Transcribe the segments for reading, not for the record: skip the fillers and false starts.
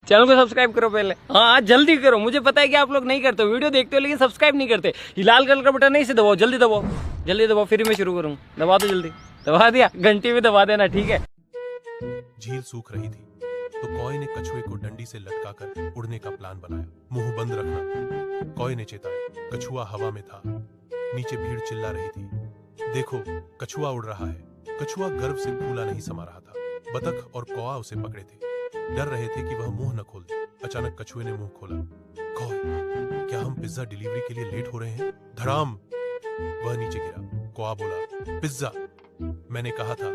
Channel को subscribe करो पहले। हाँ जल्दी करो, मुझे पता है कि आप लोग नहीं करते हो, वीडियो देखते हो लेकिन सब्सक्राइब नहीं करते। ये लाल कलर का बटन नहीं से दबाओ, जल्दी दबाओ, जल्दी दबाओ, फिर मैं शुरू करूँ। दबा दो जल्दी, दबा दिया, घंटी भी दबा देना, ठीक है। झील सूख रही थी तो कॉय ने कछुए को डंडी से लटकाकर उड़ने का प्लान बनाया। मुंह बंद रखना, कॉय ने चेताया। कछुआ हवा में था, नीचे भीड़ चिल्ला रही थी, देखो कछुआ उड़ रहा है। कछुआ गर्व से फूला नहीं समा रहा था। बतख और कौआ उसे पकड़े थे, डर रहे थे कि वह मुंह न खोल दे। अचानक कछुए ने मुंह खोला। कॉय, क्या हम पिज्जा डिलीवरी के लिए लेट हो रहे हैं? धड़ाम, वह नीचे गिरा। कौआ बोला, पिज्जा? मैंने कहा था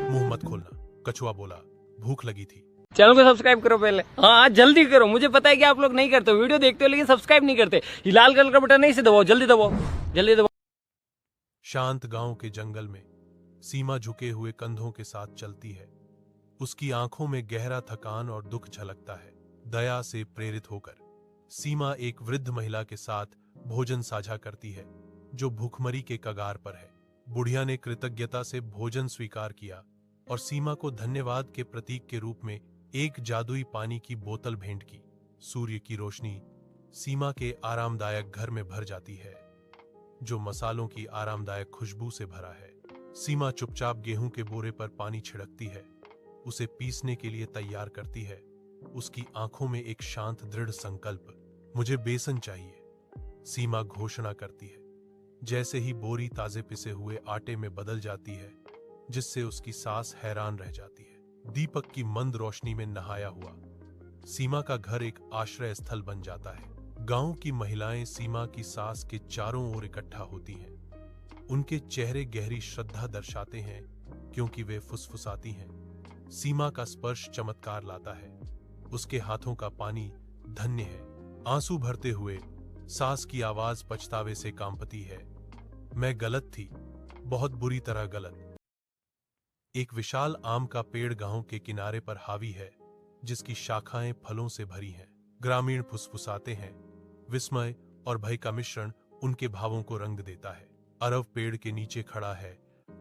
मुंह मत खोलना। कछुआ बोला, भूख लगी थी। चैनल को सब्सक्राइब करो पहले। हाँ जल्दी करो, मुझे पता है कि आप लोग नहीं करते हो, वीडियो देखते हो लेकिन सब्सक्राइब नहीं करते। ये लाल कलर का बटन नहीं से दबाओ, जल्दी दबाओ, जल्दी दबाओ। शांत गांव के जंगल में सीमा झुके हुए कंधों के साथ चलती है। उसकी आंखों में गहरा थकान और दुख झलकता है। दया से प्रेरित होकर सीमा एक वृद्ध महिला के साथ भोजन साझा करती है जो भूखमरी के कगार पर है। बुढ़िया ने कृतज्ञता से भोजन स्वीकार किया और सीमा को धन्यवाद के प्रतीक के रूप में एक जादुई पानी की बोतल भेंट की। सूर्य की रोशनी सीमा के आरामदायक घर में भर जाती है, जो मसालों की आरामदायक खुशबू से भरा है। सीमा चुपचाप गेहूं के बोरे पर पानी छिड़कती है, उसे पीसने के लिए तैयार करती है। उसकी आंखों में एक शांत दृढ़ संकल्प, मुझे बेसन चाहिए, सीमा घोषणा करती है। जैसे ही बोरी ताजे पिसे हुए आटे में बदल जाती है, जिससे उसकी सांस हैरान रह जाती है। दीपक की मंद रोशनी में नहाया हुआ सीमा का घर एक आश्रय स्थल बन जाता है। गांव की महिलाएं सीमा की सास के चारों ओर इकट्ठा होती हैं। उनके चेहरे गहरी श्रद्धा दर्शाते हैं क्योंकि वे फुसफुसाती हैं। सीमा का स्पर्श चमत्कार लाता है, उसके हाथों का पानी धन्य है। आंसू भरते हुए सास की आवाज पछतावे से कांपती है, मैं गलत थी, बहुत बुरी तरह गलत। एक विशाल आम का पेड़ गांव के किनारे पर हावी है, जिसकी शाखाएं फलों से भरी हैं। ग्रामीण फुसफुसाते हैं, विस्मय और भय का मिश्रण उनके भावों को रंग देता है। अरव पेड़ के नीचे खड़ा है,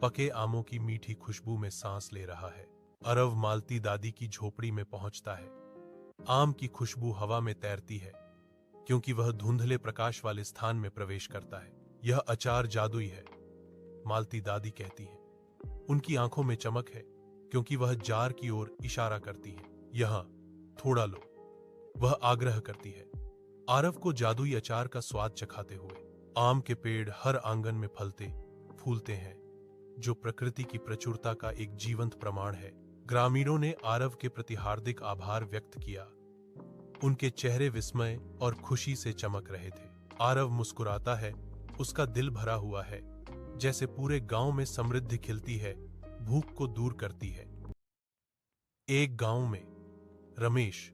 पके आमों की मीठी खुशबू में सांस ले रहा है। अरव मालती दादी की झोपड़ी में पहुंचता है। आम की खुशबू हवा में तैरती है क्योंकि वह धुंधले प्रकाश वाले स्थान में प्रवेश करता है। यह अचार जादुई है, मालती दादी कहती हैं। उनकी आंखों में चमक है क्योंकि वह जार की ओर इशारा करती हैं। यहां थोड़ा लो, वह आग्रह करती है। आरव को जादुई अचार का स्वाद चखाते हुए आम के पेड़ हर आंगन में फलते फूलते हैं, जो प्रकृति की प्रचुरता का एक जीवंत प्रमाण है। ग्रामीणों ने आरव के प्रति हार्दिक आभार व्यक्त किया। उनके चेहरे विस्मय और खुशी से चमक रहे थे। आरव मुस्कुराता है, उसका दिल भरा हुआ है, जैसे पूरे गांव में समृद्धि खिलती है, भूख को दूर करती है। एक गांव में रमेश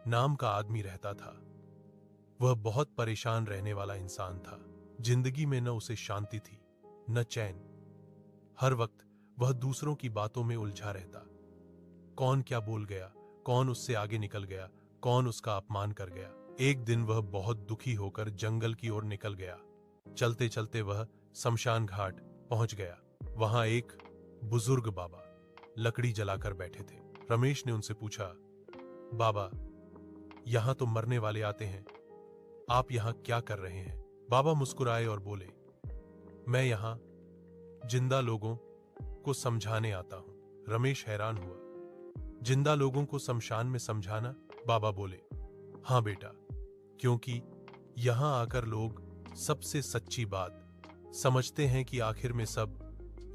नाम का आदमी रहता था। वह बहुत परेशान रहने वाला इंसान था। जिंदगी में न उसे शांति थी, न चैन। हर वक्त वह दूसरों की बातों में उलझा रहता। कौन क्या बोल गया, कौन उससे आगे निकल गया, कौन उसका अपमान कर गया। एक दिन वह बहुत दुखी होकर जंगल की ओर निकल गया। चलते चलते वह शमशान घाट पहुंच गया। वहां एक बुजुर्ग बाबा लकड़ी जलाकर बैठे थे। रमेश ने उनसे पूछा, बाबा, यहां तो मरने वाले आते हैं, आप यहां क्या कर रहे हैं? बाबा मुस्कुराए और बोले, मैं यहां जिंदा लोगों को समझाने आता हूं। रमेश हैरान हुआ, जिंदा लोगों को शमशान में समझाना? बाबा बोले, हां बेटा, क्योंकि यहां आकर लोग सबसे सच्ची बात समझते हैं कि आखिर में सब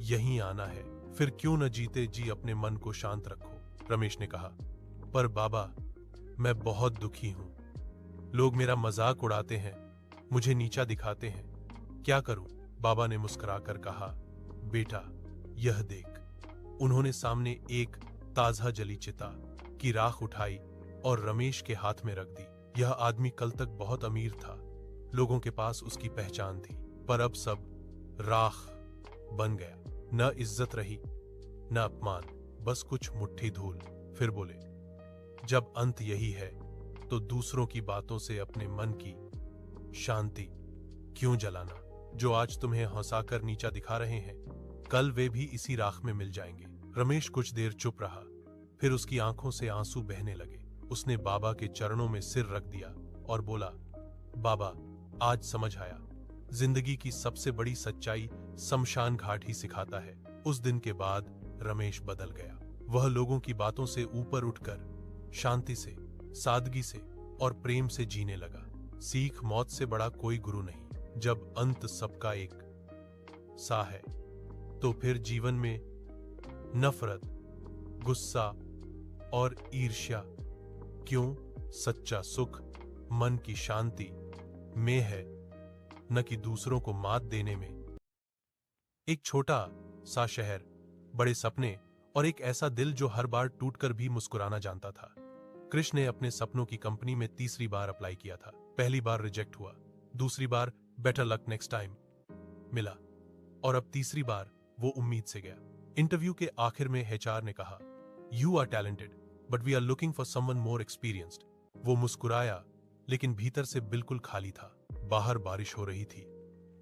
यहीं आना है। फिर क्यों न जीते जी अपने मन को शांत रखो। रमेश ने कहा, पर बाबा, मैं बहुत दुखी हूं। लोग मेरा मजाक उड़ाते हैं, मुझे नीचा दिखाते हैं, क्या करूं? बाबा ने मुस्कुराकर कहा, बेटा, यह देख। उन्होंने सामने एक ताजा जली चिता की राख उठाई और रमेश के हाथ में रख दी। यह आदमी कल तक बहुत अमीर था, लोगों के पास उसकी पहचान थी, पर अब सब राख बन गया। न इज्जत रही, न अपमान, बस कुछ मुट्ठी धूल। फिर बोले, जब अंत यही है तो दूसरों की बातों से अपने मन की शांति क्यों जलाना? जो आज तुम्हें हंसाकर नीचा दिखा रहे हैं, कल वे भी इसी राख में मिल जाएंगे। रमेश कुछ देर चुप रहा, फिर उसकी आंखों से आंसू बहने लगे। उसने बाबा के चरणों में सिर रख दिया और बोला, बाबा, आज समझ आया, जिंदगी की सबसे बड़ी सच्चाई शमशान घाट ही सिखाता है। उस दिन के बाद रमेश बदल गया। वह लोगों की बातों से ऊपर उठकर शांति से, सादगी से और प्रेम से जीने लगा। सीख, मौत से बड़ा कोई गुरु नहीं। जब अंत सबका एक सा है तो फिर जीवन में नफरत, गुस्सा और ईर्ष्या क्यों? सच्चा सुख मन की शांति में है, न कि दूसरों को मात देने में। एक छोटा सा शहर, बड़े सपने और एक ऐसा दिल जो हर बार टूटकर भी मुस्कुराना जानता था। कृष्ण ने अपने सपनों की कंपनी में तीसरी बार अप्लाई किया था। पहली बार रिजेक्ट हुआ, दूसरी बार बेटर लक नेक्स्ट टाइम मिला, और अब तीसरी बार वो उम्मीद से गया। इंटरव्यू के आखिर में एचआर ने कहा, you are talented but we are looking for someone more experienced. वो मुस्कुराया, लेकिन भीतर से बिल्कुल खाली था। बाहर बारिश हो रही थी,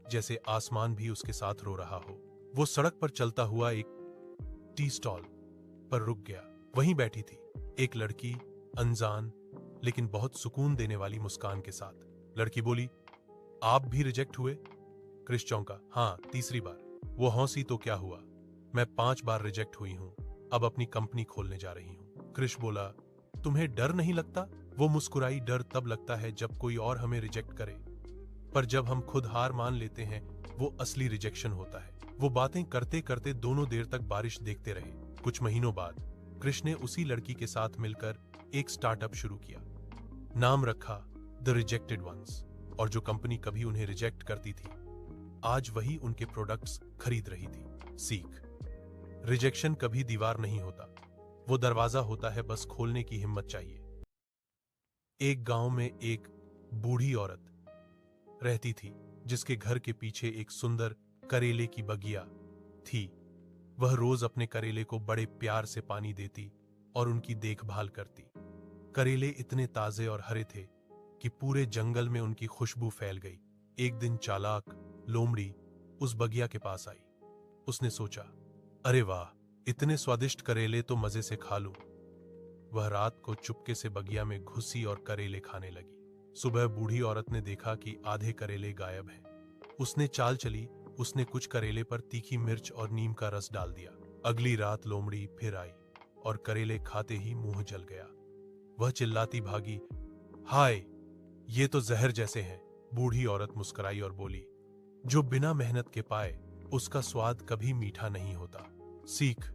जैसे आसमान भी उसके साथ रो रहा हो। वो सड़क पर चलता हुआ एक टी स्टॉल पर रुक गया। वहीं बैठी थी एक लड़की, अनजान लेकिन बहुत सुकून देने वाली मुस्कान के साथ। लड़की बोली, आप भी रिजेक्ट हुए? क्रिश चौंका, हाँ, तीसरी बार। वो हंसी, तो क्या हुआ, मैं 5 बार रिजेक्ट हुई हूं, अब अपनी कंपनी खोलने जा रही हूं। क्रिश बोला, तुम्हें डर नहीं लगता? वो मुस्कुराई, डर तब लगता है जब कोई और हमें रिजेक्ट करे, पर जब हम खुद हार मान लेते हैं वो असली रिजेक्शन होता है। वो बातें करते करते दोनों देर तक बारिश देखते रहे। कुछ महीनों बाद कृष्ण ने उसी लड़की के साथ मिलकर एक स्टार्टअप शुरू किया। नाम रखा द रिजेक्टेड वंस, और जो कंपनी कभी उन्हें रिजेक्ट करती थी आज वही उनके प्रोडक्ट्स खरीद रही थी। सीख, रिजेक्शन कभी दीवार नहीं होता, वो दरवाजा होता है, बस खोलने की हिम्मत चाहिए। एक गांव में एक बूढ़ी औरत रहती थी जिसके घर के पीछे एक सुंदर करेले की बगिया थी। वह रोज अपने करेले को बड़े प्यार से पानी देती और उनकी देखभाल करती। करेले इतने ताजे और हरे थे कि पूरे जंगल में उनकी खुशबू फैल गई। एक दिन चालाक लोमड़ी उस बगिया के पास आई। उसने सोचा, अरे वाह, इतने स्वादिष्ट करेले तो मजे से खा लूं। वह रात को चुपके से बगिया में घुसी और करेले खाने लगी। सुबह बूढ़ी औरत ने देखा कि आधे करेले गायब हैं। उसने चाल चली, उसने कुछ करेले पर तीखी मिर्च और नीम का रस डाल दिया। अगली रात लोमड़ी फिर आई और करेले खाते ही मुंह जल गया। वह चिल्लाती भागी, हाय, ये तो जहर जैसे हैं। बूढ़ी औरत मुस्कुराई और बोली, जो बिना मेहनत के पाए उसका स्वाद कभी मीठा नहीं होता। सीख,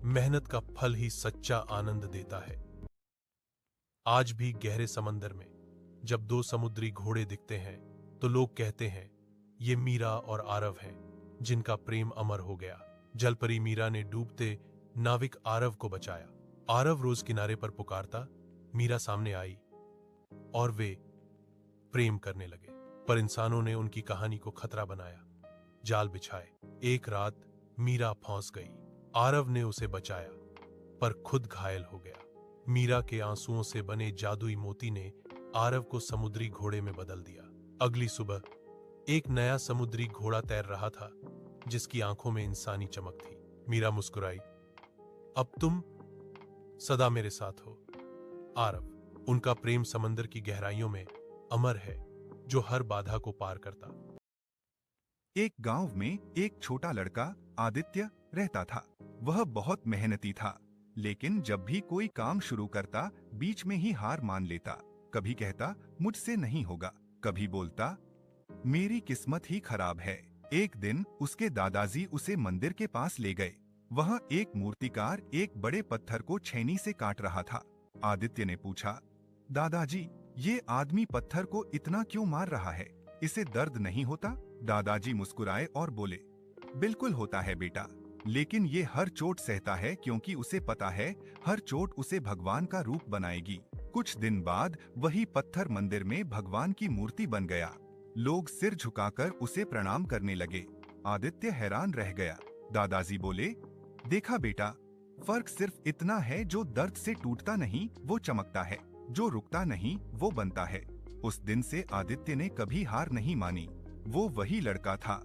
मेहनत का फल ही सच्चा आनंद देता है। आज भी गहरे समंदर में जब 2 समुद्री घोड़े दिखते हैं तो लोग कहते हैं ये मीरा और आरव हैं, जिनका प्रेम अमर हो गया। जलपरी मीरा ने डूबते नाविक आरव को बचाया। आरव रोज किनारे पर पुकारता, मीरा सामने आई और वे प्रेम करने लगे। पर इंसानों ने उनकी कहानी को खतरा बनाया, जाल बिछाए। एक रात मीरा फंस गई। आरव ने उसे बचाया पर खुद घायल हो गया। मीरा के आंसुओं से बने जादुई मोती ने आरव को समुद्री घोड़े में बदल दिया। अगली सुबह एक नया समुद्री घोड़ा तैर रहा था जिसकी आंखों में इंसानी चमक थी। मीरा मुस्कुराई, अब तुम सदा मेरे साथ हो। आरव, उनका प्रेम समंदर की गहराइयों में अमर है जो हर बाधा को पार करता। एक गांव में एक छोटा लड़का आदित्य रहता था। वह बहुत मेहनती था, लेकिन जब भी कोई काम शुरू करता बीच में ही हार मान लेता। कभी कहता मुझसे नहीं होगा, कभी बोलता मेरी किस्मत ही खराब है। एक दिन उसके दादाजी उसे मंदिर के पास ले गए। वहां एक मूर्तिकार एक बड़े पत्थर को छेनी से काट रहा था। आदित्य ने पूछा, दादाजी, ये आदमी पत्थर को इतना क्यों मार रहा है? इसे दर्द नहीं होता? दादाजी मुस्कुराए और बोले, बिल्कुल होता है बेटा, लेकिन ये हर चोट सहता है क्योंकि उसे पता है हर चोट उसे भगवान का रूप बनाएगी। कुछ दिन बाद वही पत्थर मंदिर में भगवान की मूर्ति बन गया। लोग सिर झुकाकर उसे प्रणाम करने लगे। आदित्य हैरान रह गया। दादाजी बोले, देखा बेटा, फर्क सिर्फ इतना है, जो दर्द से टूटता नहीं वो चमकता है, जो रुकता नहीं वो बनता है। उस दिन से आदित्य ने कभी हार नहीं मानी। वो वही लड़का था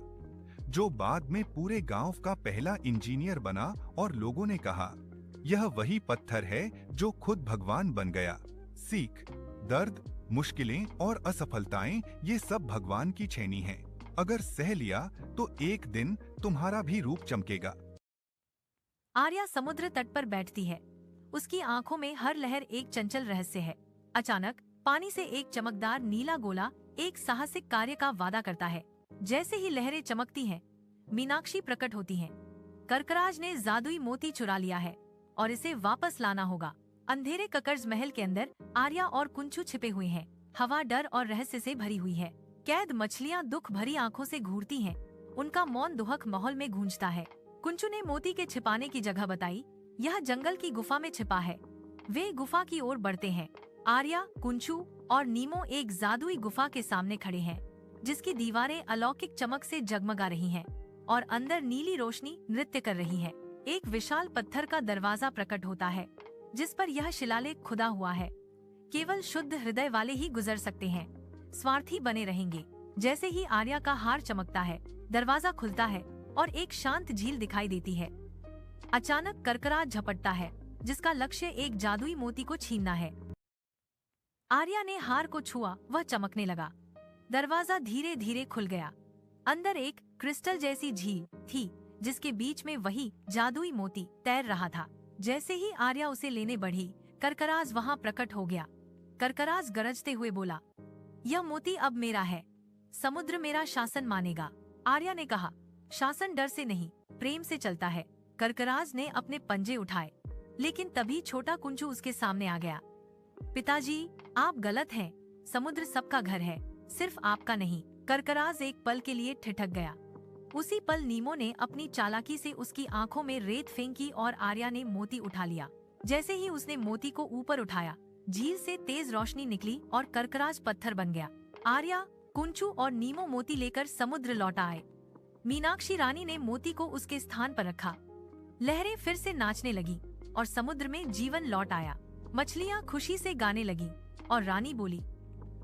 जो बाद में पूरे गांव का पहला इंजीनियर बना और लोगों ने कहा, यह वही पत्थर है जो खुद भगवान बन गया। सीख, दर्द, मुश्किलें और असफलताएं ये सब भगवान की छेनी हैं। अगर सह लिया तो एक दिन तुम्हारा भी रूप चमकेगा। आर्या समुद्र तट पर बैठती है। उसकी आंखों में हर लहर एक चंचल रहस्य है। अचानक पानी से एक चमकदार नीला गोला एक साहसिक कार्य का वादा करता है। जैसे ही लहरें चमकती हैं, मीनाक्षी प्रकट होती हैं। कर्कराज ने जादुई मोती चुरा लिया है और इसे वापस लाना होगा। अंधेरे ककर्ज महल के अंदर आर्या और कुंचू छिपे हुए हैं। हवा डर और रहस्य से भरी हुई है। कैद मछलियां दुख भरी आंखों से घूरती हैं। उनका मौन दुहक माहौल में गूंजता है। कुंचू ने मोती के छिपाने की जगह बताई। यह जंगल की गुफा में छिपा है। वे गुफा की ओर बढ़ते हैं। आर्या, कुंचू और नीमो एक जादुई गुफा के सामने खड़े हैं, जिसकी दीवारें अलौकिक चमक से जगमगा रही हैं और अंदर नीली रोशनी नृत्य कर रही है। एक विशाल पत्थर का दरवाजा प्रकट होता है, जिस पर यह शिलालेख खुदा हुआ है। केवल शुद्ध हृदय वाले ही गुजर सकते हैं, स्वार्थी बने रहेंगे। जैसे ही आर्या का हार चमकता है, दरवाजा खुलता है और एक शांत झील दिखाई देती है। अचानक कर्कराज झपटता है, जिसका लक्ष्य एक जादुई मोती को छीनना है। आर्या ने हार को छुआ, वह चमकने लगा। दरवाजा धीरे धीरे खुल गया। अंदर एक क्रिस्टल जैसी झील थी, जिसके बीच में वही जादुई मोती तैर रहा था। जैसे ही आर्या उसे लेने बढ़ी, कर्कराज वहाँ प्रकट हो गया। कर्कराज गरजते हुए बोला, यह मोती अब मेरा है। समुद्र मेरा शासन मानेगा। आर्या ने कहा, शासन डर से नहीं, प्रेम से चलता है। कर्कराज ने अपने पंजे उठाए, लेकिन तभी छोटा कुंचू उसके सामने आ गया। पिताजी, आप गलत हैं। समुद्र सबका घर है, सिर्फ आपका नहीं। कर्कराज एक पल के लिए ठिठक गया। उसी पल नीमो ने अपनी चालाकी से उसकी आंखों में रेत फेंकी और आर्या ने मोती उठा लिया। जैसे ही उसने मोती को ऊपर उठाया, झील से तेज रोशनी निकली और कर्कराज पत्थर बन गया। आर्या, कुंचू और नीमो मोती लेकर समुद्र लौट आए। मीनाक्षी रानी ने मोती को उसके स्थान पर रखा। लहरें फिर से नाचने लगी और समुद्र में जीवन लौट आया। मछलियाँ खुशी से गाने लगी और रानी बोली,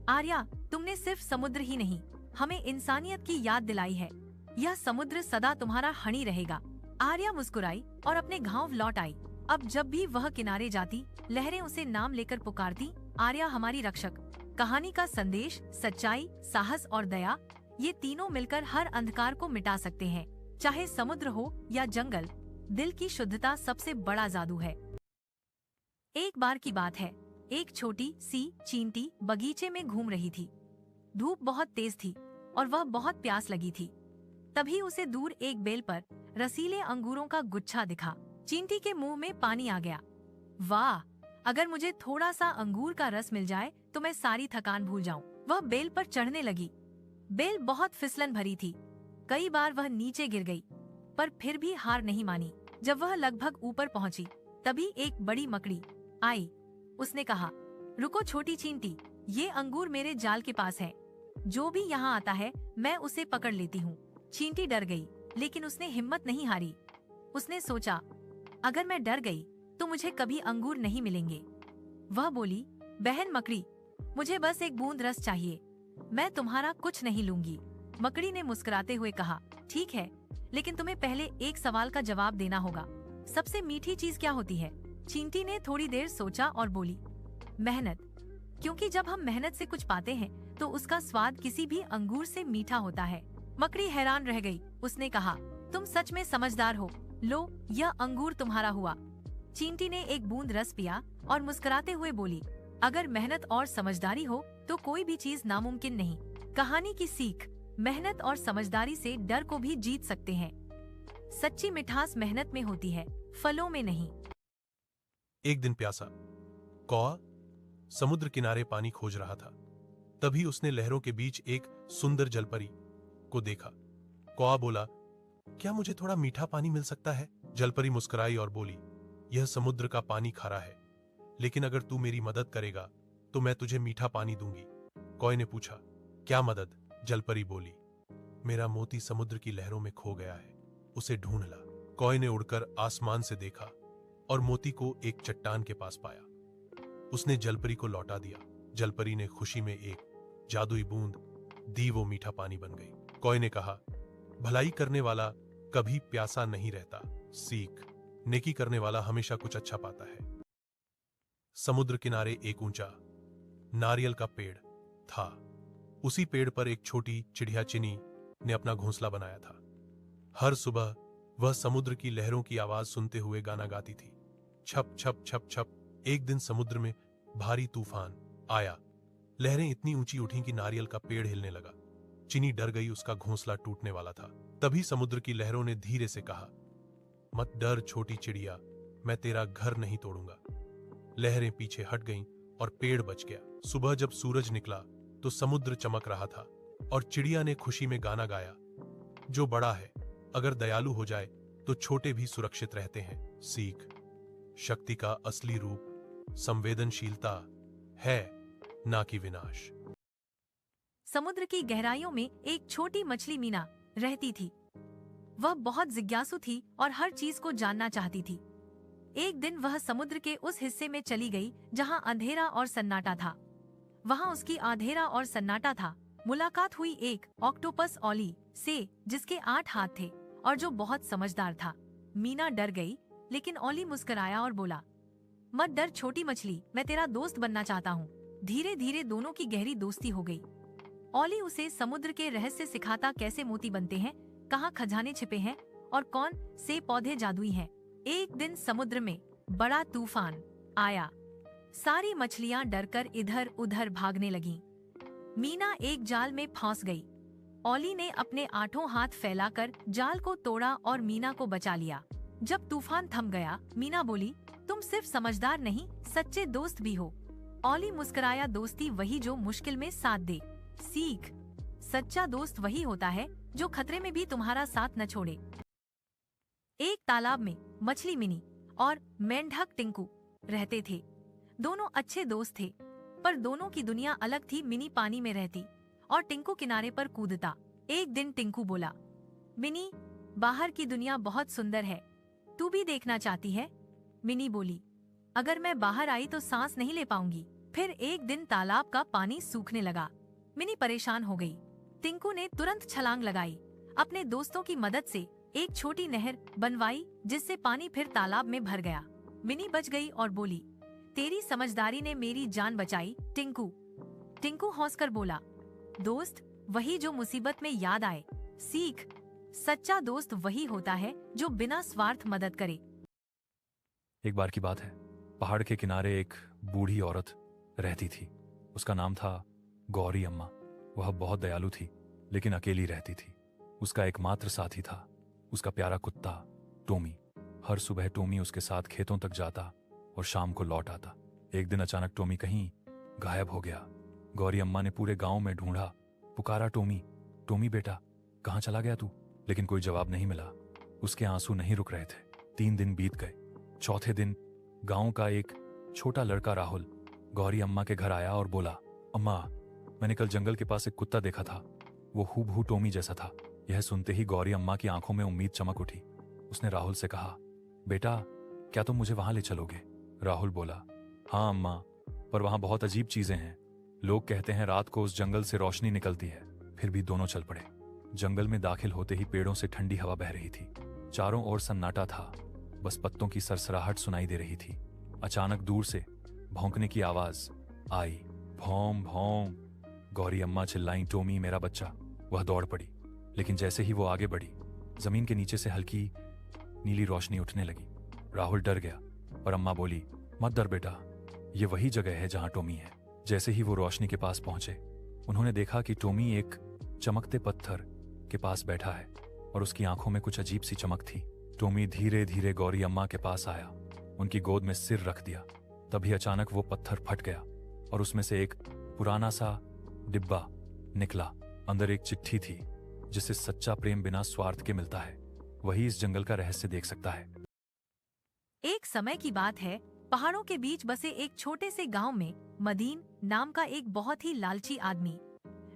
आर्या, तुमने सिर्फ समुद्र ही नहीं, हमें इंसानियत की याद दिलाई है। यह समुद्र सदा तुम्हारा हनी रहेगा। आर्या मुस्कुराई और अपने गांव लौट आई। अब जब भी वह किनारे जाती, लहरें उसे नाम लेकर पुकारती, आर्या हमारी रक्षक। कहानी का संदेश सच्चाई, साहस और दया, ये तीनों मिलकर हर अंधकार को मिटा सकते हैं। चाहे समुद्र हो या जंगल, दिल की शुद्धता सबसे बड़ा जादू है। एक बार की बात है, एक छोटी सी चींटी बगीचे में घूम रही थी। धूप बहुत तेज थी और वह बहुत प्यास लगी थी। तभी उसे दूर एक बेल पर रसीले अंगूरों का गुच्छा दिखा। चींटी के मुंह में पानी आ गया। वाह, अगर मुझे थोड़ा सा अंगूर का रस मिल जाए तो मैं सारी थकान भूल जाऊं। वह बेल पर चढ़ने लगी। बेल बहुत फिसलन भरी थी। कई बार वह नीचे गिर गई, पर फिर भी हार नहीं मानी। जब वह लगभग ऊपर पहुंची, तभी एक बड़ी मकड़ी आई। उसने कहा, रुको छोटी चींटी, ये अंगूर मेरे जाल के पास है। जो भी यहाँ आता है, मैं उसे पकड़ लेती हूँ। चींटी डर गई, लेकिन उसने हिम्मत नहीं हारी। उसने सोचा, अगर मैं डर गई तो मुझे कभी अंगूर नहीं मिलेंगे। वह बोली, बहन मकड़ी, मुझे बस एक बूंद रस चाहिए, मैं तुम्हारा कुछ नहीं लूंगी। मकड़ी ने मुस्कुराते हुए कहा, ठीक है, लेकिन तुम्हें पहले एक सवाल का जवाब देना होगा। सबसे मीठी चीज क्या होती है? चींटी ने थोड़ी देर सोचा और बोली, मेहनत, क्योंकि जब हम मेहनत से कुछ पाते हैं तो उसका स्वाद किसी भी अंगूर से मीठा होता है। मकड़ी हैरान रह गई। उसने कहा, तुम सच में समझदार हो। लो, यह अंगूर तुम्हारा हुआ। चींटी ने एक बूंद रस पिया और मुस्कुराते हुए बोली, अगर मेहनत और समझदारी हो तो कोई भी चीज नामुमकिन नहीं। कहानी की सीख, मेहनत और समझदारी से डर को भी जीत सकते हैं। सच्ची मिठास मेहनत में होती है, फलों में नहीं। एक दिन प्यासा कौआ समुद्र किनारे पानी खोज रहा था। तभी उसने लहरों के बीच एक सुंदर जलपरी को देखा। कौआ बोला, क्या मुझे थोड़ा मीठा पानी मिल सकता है? जलपरी मुस्कुराई और बोली, यह समुद्र का पानी खारा है, लेकिन अगर तू मेरी मदद करेगा तो मैं तुझे मीठा पानी दूंगी। कौए ने पूछा, क्या मदद? जलपरी बोली, मेरा मोती समुद्र की लहरों में खो गया है, उसे ढूंढ ला। कौए ने उड़कर आसमान से देखा और मोती को एक चट्टान के पास पाया। उसने जलपरी को लौटा दिया। जलपरी ने खुशी में एक जादुई बूंद दी, वो मीठा पानी बन गई। कौए ने कहा, भलाई करने वाला कभी प्यासा नहीं रहता। सीख, नेकी करने वाला हमेशा कुछ अच्छा पाता है। समुद्र किनारे एक ऊंचा नारियल का पेड़ था। उसी पेड़ पर एक छोटी चिड़िया चिनी ने अपना घोंसला बनाया था। हर सुबह वह समुद्र की लहरों की आवाज सुनते हुए गाना गाती थी। छप छप छप छप। एक दिन समुद्र में भारी तूफान आया। लहरें इतनी ऊंची उठी कि नारियल का पेड़ हिलने लगा। चिनी डर गई, उसका घोंसला टूटने वाला था। तभी समुद्र की लहरों ने धीरे से कहा, मत डर छोटी चिड़िया, मैं तेरा घर नहीं तोड़ूंगा। लहरें पीछे हट गईं और पेड़ बच गया। सुबह जब सूरज निकला तो समुद्र चमक रहा था और चिड़िया ने खुशी में गाना गाया, जो बड़ा है अगर दयालु हो जाए तो छोटे भी सुरक्षित रहते हैं। सीख, शक्ति का असली रूप संवेदनशीलता है, ना कि विनाश। समुद्र की गहराइयों में एक छोटी मछली मीना रहती थी। वह बहुत जिज्ञासु थी और हर चीज को जानना चाहती थी। एक दिन वह समुद्र के उस हिस्से में चली गई जहां अंधेरा और सन्नाटा था। वहां उसकी अंधेरा और सन्नाटा था। मुलाकात हुई एक ऑक्टोपस ऑली से, जिसके 8 हाथ थे और जो बहुत समझदार था। मीना डर गई, लेकिन ऑली मुस्कुराया और बोला, मत डर छोटी मछली, मैं तेरा दोस्त बनना चाहता हूँ। धीरे धीरे दोनों की गहरी दोस्ती हो गई। ऑली उसे समुद्र के रहस्य सिखाता, कैसे मोती बनते हैं, कहाँ खजाने छिपे हैं और कौन से पौधे जादुई हैं। एक दिन समुद्र में बड़ा तूफान आया। सारी मछलियां डरकर इधर उधर भागने लगीं। मीना एक जाल में फंस गई। ऑली ने अपने 8 हाथ फैलाकर जाल को तोड़ा और मीना को बचा लिया। जब तूफान थम गया, मीना बोली, तुम सिर्फ समझदार नहीं, सच्चे दोस्त भी हो। ऑली मुस्कुराया, दोस्ती वही जो मुश्किल में साथ दे। सीख, सच्चा दोस्त वही होता है जो खतरे में भी तुम्हारा साथ न छोड़े। एक तालाब में मछली मिनी और मेंढक टिंकू रहते थे। दोनों अच्छे दोस्त थे, पर दोनों की दुनिया अलग थी। मिनी पानी में रहती और टिंकू किनारे पर कूदता। एक दिन टिंकू बोला, मिनी, बाहर की दुनिया बहुत सुंदर है, तू भी देखना चाहती है? मिनी बोली, अगर मैं बाहर आई तो सांस नहीं ले पाऊंगी। फिर एक दिन तालाब का पानी सूखने लगा। मिनी परेशान हो गई। टिंकू ने तुरंत छलांग लगाई। अपने दोस्तों की मदद से एक छोटी नहर बनवाई, जिससे पानी फिर तालाब में भर गया। मिनी बच गई और बोली, तेरी समझदारी ने मेरी जान बचाई टिंकू। टिंकू हंसकर बोला, दोस्त वही जो मुसीबत में याद आए। सीख, सच्चा दोस्त वही होता है जो बिना स्वार्थ मदद करे। एक बार की बात है, पहाड़ के किनारे एक बूढ़ी औरत रहती थी। उसका नाम था गौरी अम्मा। वह बहुत दयालु थी, लेकिन अकेली रहती थी। उसका एकमात्र साथी था उसका प्यारा कुत्ता टोमी। हर सुबह टोमी उसके साथ खेतों तक जाता और शाम को लौट आता। एक दिन अचानक टोमी कहीं गायब हो गया। गौरी अम्मा ने पूरे गांव में ढूंढा, पुकारा, टोमी, टोमी बेटा, कहाँ चला गया तू? लेकिन कोई जवाब नहीं मिला। उसके आंसू नहीं रुक रहे थे। 3 दिन बीत गए। चौथे दिन गांव का एक छोटा लड़का राहुल गौरी अम्मा के घर आया और बोला, अम्मा, मैंने कल जंगल के पास एक कुत्ता देखा था, वो हूबहू टोमी जैसा था। यह सुनते ही गौरी अम्मा की आंखों में उम्मीद चमक उठी। उसने राहुल से कहा, बेटा, क्या तुम मुझे वहां ले चलोगे? राहुल बोला, हाँ अम्मा, पर वहां बहुत अजीब चीजें हैं। लोग कहते हैं रात को उस जंगल से रोशनी निकलती है। फिर भी दोनों चल पड़े। जंगल में दाखिल होते ही पेड़ों से ठंडी हवा बह रही थी। चारों ओर सन्नाटा था, बस पत्तों की सरसराहट सुनाई दे रही थी। अचानक दूर से भौंकने की आवाज आई, भौं भौं। गौरी अम्मा चिल्लाईं, टोमी मेरा बच्चा। वह दौड़ पड़ी, लेकिन जैसे ही वो आगे बढ़ी, जमीन के नीचे से हल्की नीली रोशनी उठने लगी। राहुल डर गया, पर अम्मा बोली, मत डर बेटा, ये वही जगह है जहां टोमी है। जैसे ही वो रोशनी के पास पहुंचे, उन्होंने देखा कि टोमी एक चमकते पत्थर के पास बैठा है और उसकी आंखों में कुछ अजीब सी चमक थी। टोमी धीरे धीरे गौरी अम्मा के पास आया, उनकी गोद में सिर रख दिया। तभी अचानक वो पत्थर फट गया और उसमें से एक पुराना सा डिब्बा निकला। अंदर एक चिट्ठी थी, जिससे सच्चा प्रेम बिना स्वार्थ के मिलता है, वही इस जंगल का रहस्य देख सकता है। एक समय की बात है, पहाड़ों के बीच बसे एक छोटे से गांव में मदीन नाम का एक बहुत ही लालची आदमी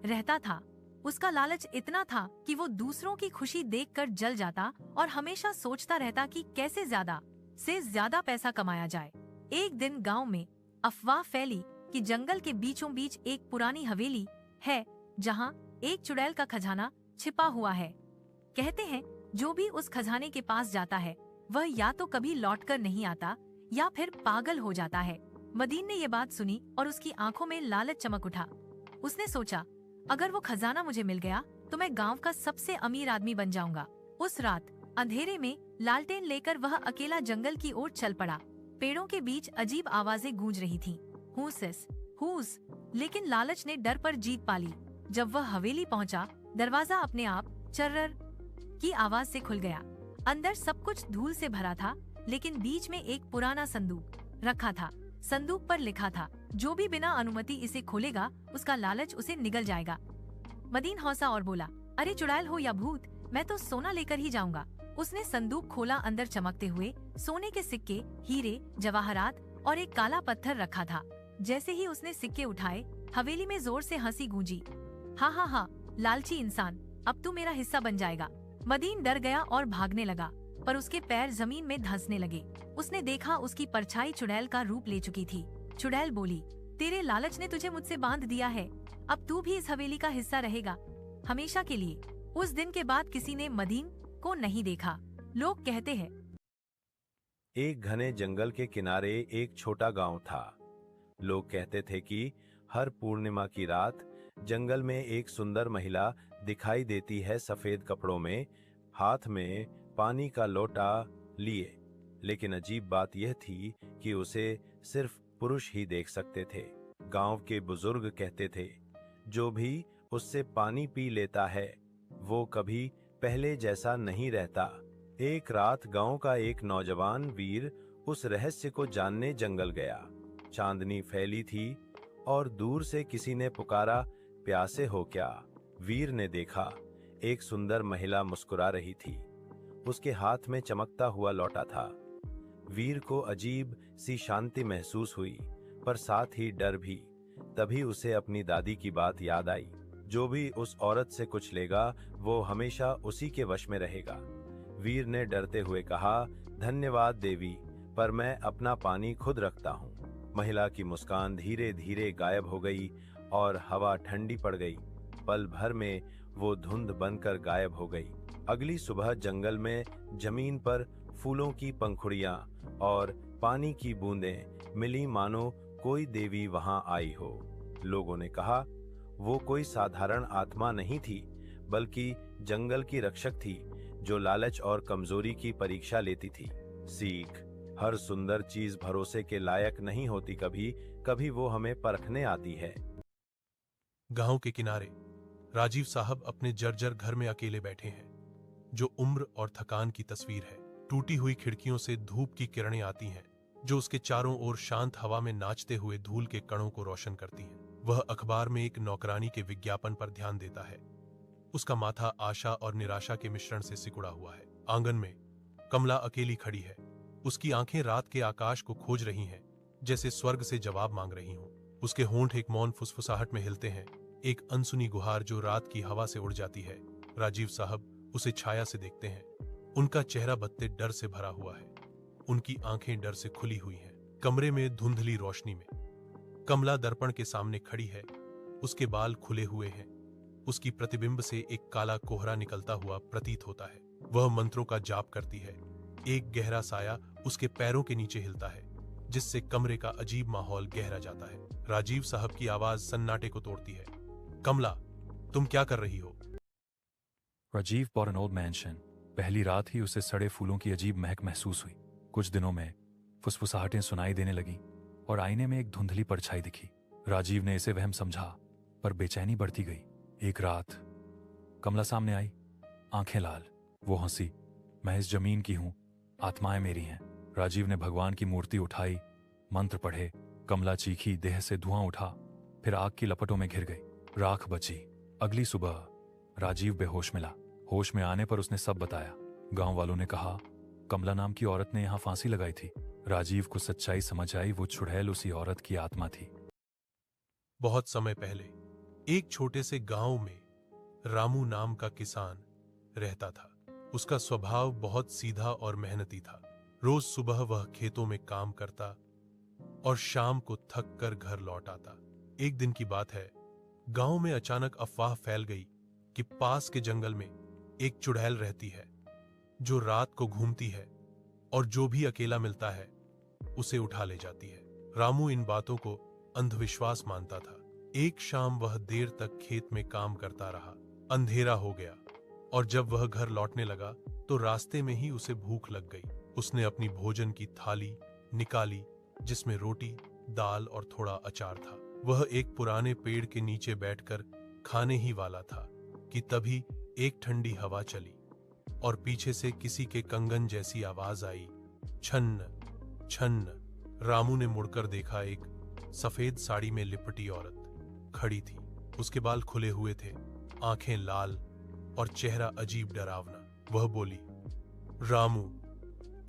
रहता था। उसका लालच इतना था कि वो दूसरों की खुशी देखकर जल जाता और हमेशा सोचता रहता कि कैसे ज्यादा से ज्यादा पैसा कमाया जाए। एक दिन गांव में अफवाह फैली कि जंगल के बीचों बीच एक पुरानी हवेली है, जहां एक चुड़ैल का खजाना छिपा हुआ है। कहते हैं जो भी उस खजाने के पास जाता है, वह या तो कभी लौटकर नहीं आता या फिर पागल हो जाता है। मदीन ने ये बात सुनी और उसकी आंखों में लालच चमक उठा। उसने सोचा, अगर वो खजाना मुझे मिल गया तो मैं गांव का सबसे अमीर आदमी बन जाऊंगा। उस रात अंधेरे में लालटेन लेकर वह अकेला जंगल की ओर चल पड़ा। पेड़ों के बीच अजीब आवाजें गूंज रही थीं, हूस हूस। लेकिन लालच ने डर पर जीत पा ली। जब वह हवेली पहुंचा, दरवाजा अपने आप चर्रर की आवाज से खुल गया। अंदर सब कुछ धूल से भरा था, लेकिन बीच में एक पुराना संदूक रखा था। संदूक पर लिखा था, जो भी बिना अनुमति इसे खोलेगा उसका लालच उसे निगल जाएगा। मदीन हौसा और बोला, अरे चुड़ैल हो या भूत, मैं तो सोना लेकर ही जाऊंगा। उसने संदूक खोला। अंदर चमकते हुए सोने के सिक्के, हीरे, जवाहरात और एक काला पत्थर रखा था। जैसे ही उसने सिक्के उठाए, हवेली में जोर से हंसी गूंजी। हाँ हाँ हाँ, लालची इंसान, अब तू मेरा हिस्सा बन जाएगा। मदीन डर गया और भागने लगा, पर उसके पैर जमीन में धंसने लगे। उसने देखा उसकी परछाई चुड़ैल का रूप ले चुकी थी। चुड़ैल बोली, तेरे लालच ने तुझे मुझसे बांध दिया है, अब तू भी इस हवेली का हिस्सा रहेगा, हमेशा के लिए। उस दिन के बाद किसी ने मदीन को नहीं देखा। लोग कहते हैं, एक घने जंगल के किनारे एक छोटा गांव था। लोग कहते थे कि हर पूर्णिमा की रात जंगल में एक सुंदर महिला दिखाई देती है, सफेद कपड़ों में, हाथ में पानी का लोटा लिए। लेकिन अजीब बात यह थी कि उसे सिर्फ पुरुष ही देख सकते थे। गांव के बुजुर्ग कहते थे, जो भी उससे पानी पी लेता है वो कभी पहले जैसा नहीं रहता। एक रात गांव का एक नौजवान वीर उस रहस्य को जानने जंगल गया। चांदनी फैली थी और दूर से किसी ने पुकारा, प्यासे हो क्या? वीर ने देखा, एक सुंदर महिला मुस्कुरा रही थी। उसके हाथ में चमकता हुआ लौटा था। वीर को अजीब सी शांति महसूस हुई, पर साथ ही डर भी। तभी उसे अपनी दादी की बात याद आई, जो भी उस औरत से कुछ लेगा वो हमेशा उसी के वश में रहेगा। वीर ने डरते हुए कहा, धन्यवाद देवी, पर मैं अपना पानी खुद रखता हूँ। महिला की मुस्कान धीरे धीरे गायब हो गई और हवा ठंडी पड़ गई। पल भर में वो धुंध बनकर गायब हो गई। अगली सुबह जंगल में जमीन पर फूलों की पंखुड़ियां और पानी की बूंदें मिली, मानो कोई देवी वहां आई हो। लोगों ने कहा, वो कोई साधारण आत्मा नहीं थी, बल्कि जंगल की रक्षक थी, जो लालच और कमजोरी की परीक्षा लेती थी। सीख, हर सुंदर चीज भरोसे के लायक नहीं होती, कभी कभी वो हमें परखने आती है। गांव के किनारे राजीव साहब अपने जर्जर घर में अकेले बैठे हैं, जो उम्र और थकान की तस्वीर है। टूटी हुई खिड़कियों से धूप की किरणें आती हैं, जो उसके चारों ओर शांत हवा में नाचते हुए धूल के कणों को रोशन करती हैं। वह अखबार में एक नौकरानी के विज्ञापन पर ध्यान देता है। उसका माथा आशा और निराशा के मिश्रण से सिकुड़ा हुआ है। आंगन में कमला अकेली खड़ी है। उसकी आंखें रात के आकाश को खोज रही हैं, जैसे स्वर्ग से जवाब मांग रही हों। उसके होंठ एक मौन फुसफुसाहट में हिलते हैं, एक अनसुनी गुहार जो रात की हवा से उड़ जाती है। राजीव साहब उसे छाया से देखते हैं। उनका चेहरा बत्ते डर से भरा हुआ है। उनकी आंखें डर से खुली हुई हैं। कमरे में धुंधली रोशनी में कमला दर्पण के सामने खड़ी है। उसके बाल खुले हुए हैं। उसकी प्रतिबिंब से एक काला कोहरा निकलता हुआ प्रतीत होता है। वह मंत्रों का जाप करती है। एक गहरा साया उसके पैरों के नीचे हिलता है, जिससे कमरे का अजीब माहौल गहरा जाता है। राजीव साहब की आवाज सन्नाटे को तोड़ती है, कमला, तुम क्या कर रही हो? Rajiv bought an old mansion. पहली रात ही उसे सड़े फूलों की अजीब महक महसूस हुई। कुछ दिनों में फुसफुसाहटें सुनाई देने लगी और आईने में एक धुंधली परछाई दिखी। राजीव ने इसे वहम समझा, पर बेचैनी बढ़ती गई। एक रात कमला सामने आई, आंखें लाल। वो हंसी, मैं इस जमीन की हूं, आत्माएं मेरी हैं। राजीव ने भगवान की मूर्ति उठाई, मंत्र पढ़े। कमला चीखी, देह से धुआं उठा, फिर आग की लपटों में घिर गई। राख बची। अगली सुबह राजीव बेहोश मिला। होश में आने पर उसने सब बताया। गांव वालों ने कहा, कमला नाम की औरत ने यहां फांसी लगाई थी। राजीव को सच्चाई समझ आई, वो चुड़ैल उसी औरत की आत्मा थी। बहुत समय पहले एक छोटे से गांव में रामू नाम का किसान रहता था। उसका स्वभाव बहुत सीधा और मेहनती था। रोज सुबह वह खेतों में काम करता और शाम को थक कर घर लौट आता। एक दिन की बात है, गांव में अचानक अफवाह फैल गई कि पास के जंगल में एक चुड़ैल रहती है, जो रात को घूमती है और जो भी अकेला मिलता है उसे उठा ले जाती है। रामू इन बातों को अंधविश्वास मानता था। एक शाम वह देर तक खेत में काम करता रहा। अंधेरा हो गया और जब वह घर लौटने लगा तो रास्ते में ही उसे भूख लग गई। उसने अपनी भोजन की थाली निकाली जिसमें रोटी, दाल और थोड़ा अचार था। वह एक पुराने पेड़ के नीचे बैठकर खाने ही वाला था कि तभी एक ठंडी हवा चली और पीछे से किसी के कंगन जैसी आवाज आई, छन्न छन्न। रामू ने मुड़कर देखा, एक सफेद साड़ी में लिपटी औरत खड़ी थी। उसके बाल खुले हुए थे, आंखें लाल और चेहरा अजीब डरावना। वह बोली, रामू,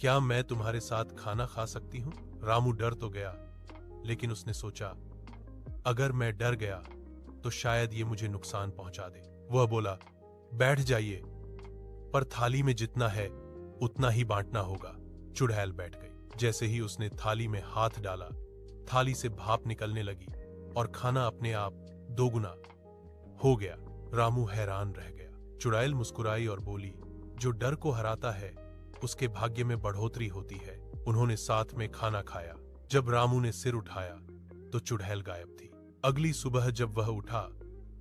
क्या मैं तुम्हारे साथ खाना खा सकती हूं? रामू डर तो गया, लेकिन उसने सोचा, अगर मैं डर गया तो शायद ये मुझे नुकसान पहुंचा दे। वह बोला, बैठ जाइए, पर थाली में जितना है उतना ही बांटना होगा। चुड़ैल बैठ गई। जैसे ही उसने थाली में हाथ डाला, थाली से भाप निकलने लगी और खाना अपने आप दोगुना हो गया। रामू हैरान रह गया। चुड़ैल मुस्कुराई और बोली, जो डर को हराता है उसके भाग्य में बढ़ोतरी होती है। उन्होंने साथ में खाना खाया। जब रामू ने सिर उठाया तो चुड़ैल गायब थी। अगली सुबह जब वह उठा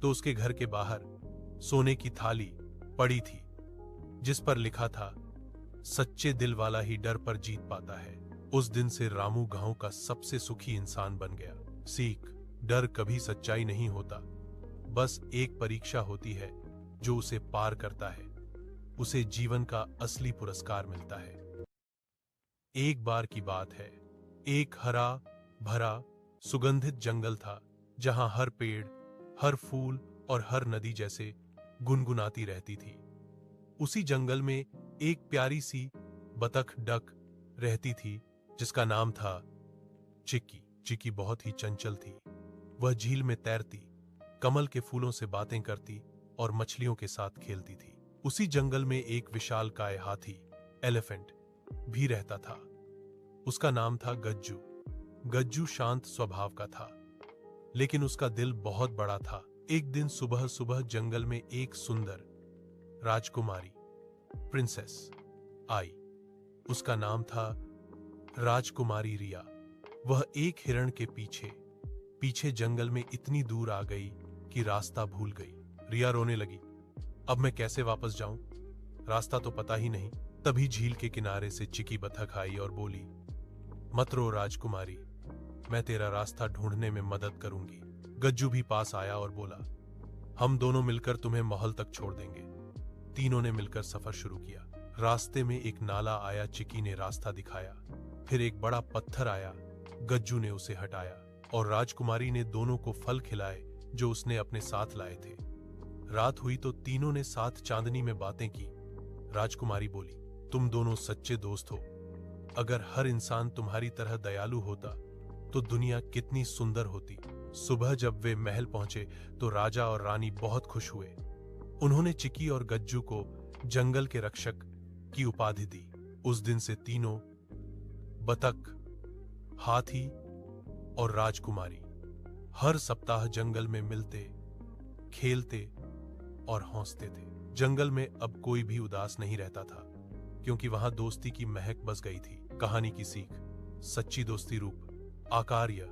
तो उसके घर के बाहर सोने की थाली पड़ी थी जिस पर लिखा था, सच्चे दिल वाला ही डर पर जीत पाता है। उस दिन से रामू गांव का सबसे सुखी इंसान बन गया। सीख, डर कभी सच्चाई नहीं होता, बस एक परीक्षा होती है। जो उसे पार करता है उसे जीवन का असली पुरस्कार मिलता है। एक बार की बात है, एक हरा भरा सुगंधित जंगल था जहां हर पेड़, हर फूल और हर नदी जैसे गुनगुनाती रहती थी। उसी जंगल में एक प्यारी सी बतख डक रहती थी जिसका नाम था चिक्की। चिक्की बहुत ही चंचल थी। वह झील में तैरती, कमल के फूलों से बातें करती और मछलियों के साथ खेलती थी। उसी जंगल में एक विशालकाय हाथी, एलिफेंट, भी रहता था। उसका नाम था गज्जू। गज्जू शांत स्वभाव का था, लेकिन उसका दिल बहुत बड़ा था। एक दिन सुबह सुबह जंगल में एक सुंदर राजकुमारी, प्रिंसेस, आई। उसका नाम था राजकुमारी रिया। वह एक हिरण के पीछे पीछे जंगल में इतनी दूर आ गई कि रास्ता भूल गई। रिया रोने लगी, अब मैं कैसे वापस जाऊं? रास्ता तो पता ही नहीं। तभी झील के किनारे से चिकी बतख आई और बोली, मत रो राजकुमारी, मैं तेरा रास्ता ढूंढने में मदद करूंगी। गज्जू भी पास आया और बोला, हम दोनों मिलकर तुम्हें महल तक छोड़ देंगे। तीनों ने मिलकर सफर शुरू किया। रास्ते में एक नाला आया। चिकी ने रास्ता दिखाया। फिर एक बड़ा पत्थर आया। गज्जू ने उसे हटाया और राजकुमारी ने दोनों को फल खिलाए जो उसने अपने साथ लाए थे। रात हुई तो तीनों ने साथ चांदनी में बातें की। राजकुमारी बोली, तुम दोनों सच्चे दोस्त हो। अगर हर इंसान तुम्हारी तरह दयालु होता तो दुनिया कितनी सुंदर होती। सुबह जब वे महल पहुंचे तो राजा और रानी बहुत खुश हुए। उन्होंने चिकी और गज्जू को जंगल के रक्षक की उपाधि दी। उस दिन से तीनों, बतख, हाथी और राजकुमारी, हर सप्ताह जंगल में मिलते, खेलते और हंसते थे। जंगल में अब कोई भी उदास नहीं रहता था, क्योंकि वहां दोस्ती की महक बस गई थी। कहानी की सीख, सच्ची दोस्ती रूप आकार्य